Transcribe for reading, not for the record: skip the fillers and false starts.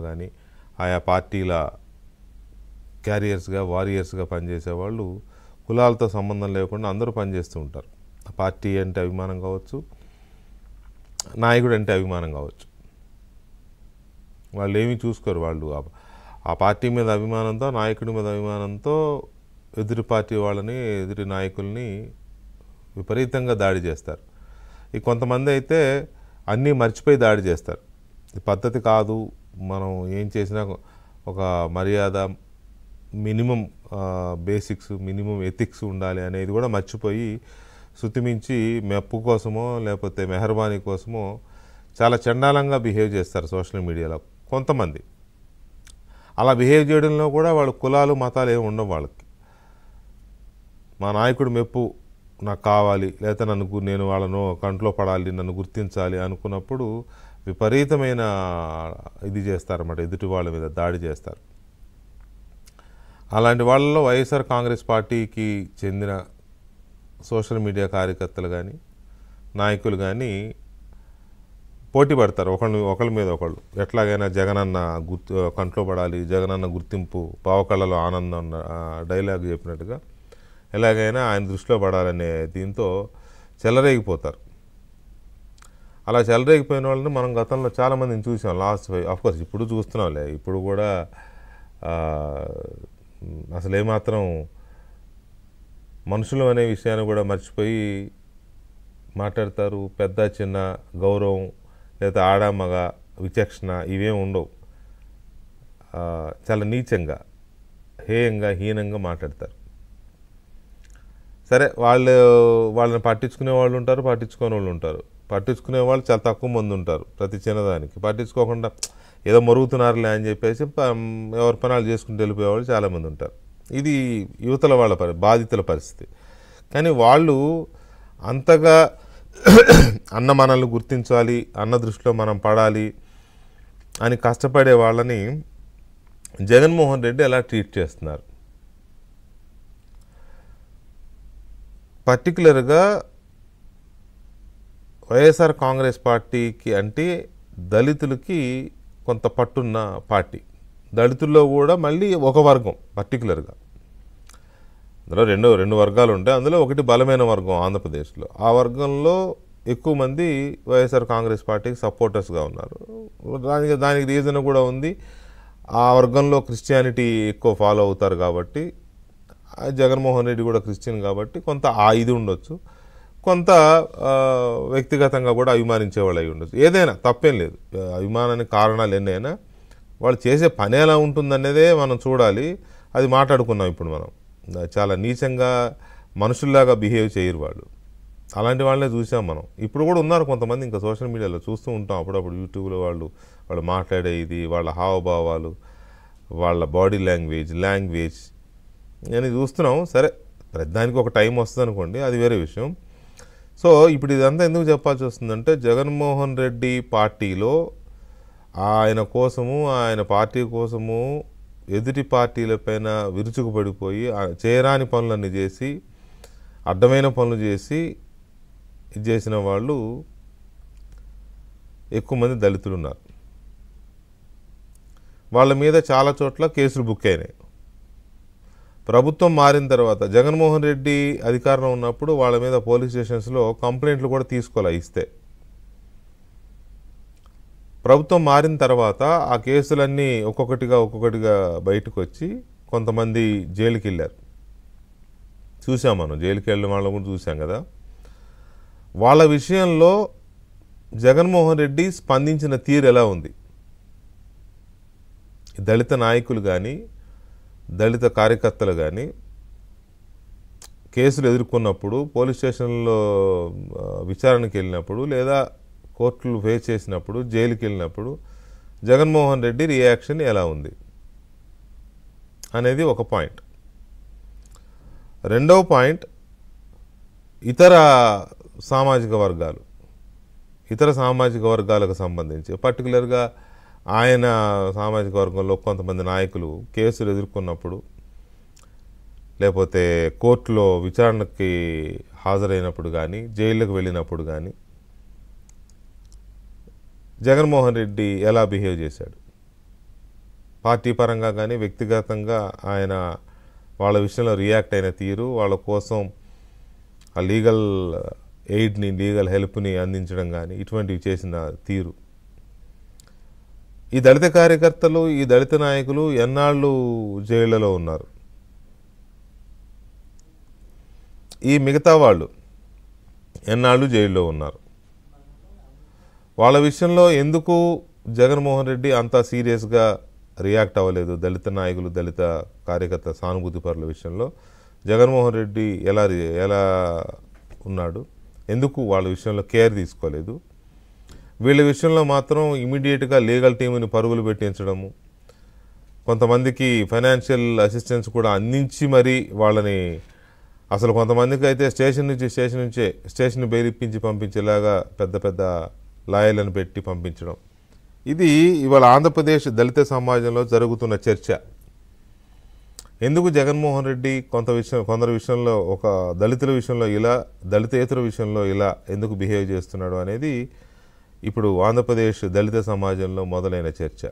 కానీ ఆయా పార్టీల క్యారియర్స్గా వారియర్స్గా పనిచేసే వాళ్ళు కులాలతో సంబంధం లేకుండా అందరూ పనిచేస్తూ ఉంటారు. పార్టీ అంటే అభిమానం కావచ్చు, నాయకుడు అంటే అభిమానం కావచ్చు. వాళ్ళు ఏమీ చూసుకోరు. వాళ్ళు ఆ పార్టీ మీద అభిమానంతో, నాయకుడి మీద అభిమానంతో ఎదురు పార్టీ వాళ్ళని, ఎదురు నాయకుల్ని విపరీతంగా దాడి చేస్తారు. ఈ కొంతమంది అయితే అన్నీ మర్చిపోయి దాడి చేస్తారు. ఈ పద్ధతి కాదు, మనం ఏం చేసినా ఒక మర్యాద, మినిమం బేసిక్స్, మినిమం ఎథిక్స్ ఉండాలి అనేది కూడా మర్చిపోయి శృతిమించి మెప్పు కోసమో లేకపోతే మెహర్బానీ కోసమో చాలా చండాలంగా బిహేవ్ చేస్తారు సోషల్ మీడియాలో కొంతమంది. అలా బిహేవ్ చేయడంలో కూడా వాళ్ళు కులాలు మతాలు ఏమి ఉండవు వాళ్ళకి. మా నాయకుడు మెప్పు నాకు కావాలి, లేకపోతే నేను వాళ్ళను కంట్లో పడాలి, నన్ను గుర్తించాలి అనుకున్నప్పుడు విపరీతమైన ఇది చేస్తారన్నమాట, ఎదుటి వాళ్ళ మీద దాడి చేస్తారు. అలాంటి వాళ్ళలో వైఎస్ఆర్ కాంగ్రెస్ పార్టీకి చెందిన సోషల్ మీడియా కార్యకర్తలు కానీ నాయకులు కానీ పోటీ పడతారు ఒకళ్ళ మీద ఒకళ్ళు. ఎట్లాగైనా జగనన్న కంట్లో పడాలి, జగనన్న గుర్తింపు, పావకళ్ళలో ఆనందం డైలాగ్ చెప్పినట్టుగా ఎలాగైనా ఆయన దృష్టిలో పడాలనే దీంతో చెలరేగిపోతారు. అలా చెలరేగిపోయిన వాళ్ళని మనం గతంలో చాలామందిని చూసాం. లాస్ట్ ఆఫ్కోర్స్ ఇప్పుడు చూస్తున్నాంలే, ఇప్పుడు కూడా అసలు ఏమాత్రం మనుషులు అనే విషయాన్ని కూడా మర్చిపోయి మాట్లాడతారు. పెద్ద చిన్న గౌరవం లేదా ఆడామగ విచక్షణ ఇవేం ఉండవు. చాలా నీచంగా, హేయంగా, హీనంగా మాట్లాడతారు. సరే, వాళ్ళని పట్టించుకునే వాళ్ళు ఉంటారు, పట్టించుకునే వాళ్ళు ఉంటారు. పట్టించుకునే వాళ్ళు చాలా తక్కువ మంది ఉంటారు ప్రతి చిన్నదానికి. పట్టించుకోకుండా ఏదో మరుగుతున్నారులే అని చెప్పేసి ఎవరి పనాలు చేసుకుంటూ వెళ్ళిపోయేవాళ్ళు చాలామంది ఉంటారు. ఇది యువతల వాళ్ళ బాధితుల పరిస్థితి. కానీ వాళ్ళు అంతగా అన్న మనల్ని గుర్తించాలి, అన్న దృష్టిలో మనం పడాలి అని కష్టపడే వాళ్ళని జగన్మోహన్ రెడ్డి ఎలా ట్రీట్ చేస్తున్నారు. పర్టికులర్గా వైఎస్ఆర్ కాంగ్రెస్ పార్టీకి అంటే దళితులకి కొంత పట్టున్న పార్టీ. దళితుల్లో కూడా మళ్ళీ ఒక వర్గం పర్టికులర్గా, అందులో రెండు వర్గాలు ఉంటాయి. అందులో ఒకటి బలమైన వర్గం ఆంధ్రప్రదేశ్లో. ఆ వర్గంలో ఎక్కువ మంది వైఎస్ఆర్ కాంగ్రెస్ పార్టీకి సపోర్టర్స్గా ఉన్నారు. దానికి రీజన్ కూడా ఉంది. ఆ వర్గంలో క్రిస్టియానిటీ ఎక్కువ ఫాలో అవుతారు కాబట్టి, జగన్మోహన్ రెడ్డి కూడా క్రిస్టియన్ కాబట్టి కొంత ఆ ఇది ఉండొచ్చు. కొంత వ్యక్తిగతంగా కూడా అభిమానించేవాళ్ళు అయి ఉండొచ్చు. ఏదైనా తప్పేం లేదు, అభిమానానికి కారణాలు ఎన్నైనా వాళ్ళు చేసే పని ఎలా ఉంటుందనేదే మనం చూడాలి. అది మాట్లాడుకున్నాం ఇప్పుడు మనం. చాలా నీచంగా మనుషుల్లాగా బిహేవ్ చేయరు వాళ్ళు. అలాంటి వాళ్ళనే చూసాం మనం. ఇప్పుడు కూడా ఉన్నారు కొంతమంది, ఇంకా సోషల్ మీడియాలో చూస్తూ ఉంటాం అప్పుడప్పుడు. యూట్యూబ్లో వాళ్ళు మాట్లాడే ఇది, వాళ్ళ హావభావాలు, వాళ్ళ బాడీ లాంగ్వేజ్ అని చూస్తున్నాం. సరే, ప్రతిదానికి ఒక టైం వస్తుంది అనుకోండి, అది వేరే విషయం. సో ఇప్పుడు ఇదంతా ఎందుకు చెప్పాల్సి వస్తుందంటే, జగన్మోహన్ రెడ్డి పార్టీలో ఆయన కోసము, ఆయన పార్టీ కోసము ఎదుటి పార్టీలపైన విరుచుకుపడిపోయి చేయరాని పనులన్నీ చేసి, అడ్డమైన పనులు చేసి ఇది చేసిన వాళ్ళు ఎక్కువ మంది దళితులు ఉన్నారు. వాళ్ళ మీద చాలా చోట్ల కేసులు బుక్ అయినాయి. ప్రభుత్వం మారిన తర్వాత జగన్మోహన్ రెడ్డి అధికారంలో ఉన్నప్పుడు వాళ్ళ మీద పోలీస్ స్టేషన్స్లో కంప్లైంట్లు కూడా తీసుకోలే. ఇస్తే ప్రభుత్వం మారిన తర్వాత ఆ కేసులన్నీ ఒక్కొక్కటిగా బయటకు వచ్చి కొంతమంది జైలుకి వెళ్ళారు. చూసాం మనం, జైలుకి వెళ్ళిన వాళ్ళని కూడా చూసాం కదా. వాళ్ళ విషయంలో జగన్మోహన్ రెడ్డి స్పందించిన తీరు ఎలా ఉంది? దళిత నాయకులు కానీ దళిత కార్యకర్తలు కానీ కేసులు ఎదుర్కొన్నప్పుడు, పోలీస్ స్టేషన్లో విచారణకి వెళ్ళినప్పుడు, లేదా కోర్టులు ఫేస్ చేసినప్పుడు, జైలుకి వెళ్ళినప్పుడు జగన్మోహన్ రెడ్డి రియాక్షన్ ఎలా ఉంది అనేది ఒక పాయింట్. రెండవ పాయింట్, ఇతర సామాజిక వర్గాలకు సంబంధించి పర్టికులర్గా ఆయన సామాజిక వర్గంలో కొంతమంది నాయకులు కేసులు ఎదుర్కొన్నప్పుడు, లేకపోతే కోర్టులో విచారణకి హాజరైనప్పుడు కానీ, జైళ్ళకు వెళ్ళినప్పుడు కానీ జగన్మోహన్ రెడ్డి ఎలా బిహేవ్ చేశాడు. పార్టీ పరంగా కానీ వ్యక్తిగతంగా ఆయన వాళ్ళ విషయంలో రియాక్ట్ అయిన తీరు, వాళ్ళ కోసం ఆ లీగల్ ఎయిడ్ని, లీగల్ హెల్ప్ని అందించడం కానీ ఇటువంటివి చేసిన తీరు. ఈ దళిత కార్యకర్తలు, ఈ దళిత నాయకులు ఎన్నాళ్ళు జైళ్లలో ఉన్నారు? ఈ మిగతా వాళ్ళు ఎన్నాళ్ళు జైల్లో ఉన్నారు? వాళ్ళ విషయంలో ఎందుకు జగన్మోహన్ రెడ్డి అంత సీరియస్గా రియాక్ట్ అవ్వలేదు? దళిత నాయకులు, దళిత కార్యకర్త సానుభూతి పరుల విషయంలో జగన్మోహన్ రెడ్డి ఎలా ఉన్నాడు? ఎందుకు వాళ్ళ విషయంలో కేర్ తీసుకోలేదు? వీళ్ళ విషయంలో మాత్రం ఇమీడియట్గా లీగల్ టీంని పరుగులు పెట్టించడము, కొంతమందికి ఫైనాన్షియల్ అసిస్టెన్స్ కూడా అందించి మరీ వాళ్ళని, అసలు కొంతమందికి అయితే స్టేషన్ బెయిల్ ఇప్పించి పంపించేలాగా పెద్ద పెద్ద లాయర్లను పెట్టి పంపించడం. ఇది ఇవాళ ఆంధ్రప్రదేశ్ దళిత సమాజంలో జరుగుతున్న చర్చ. ఎందుకు జగన్మోహన్ రెడ్డి కొందరి విషయంలో, ఒక దళితుల విషయంలో ఇలా, దళితేతర విషయంలో ఇలా ఎందుకు బిహేవ్ చేస్తున్నాడు అనేది ఇప్పుడు ఆంధ్రప్రదేశ్ దళిత సమాజంలో మొదలైన చర్చ.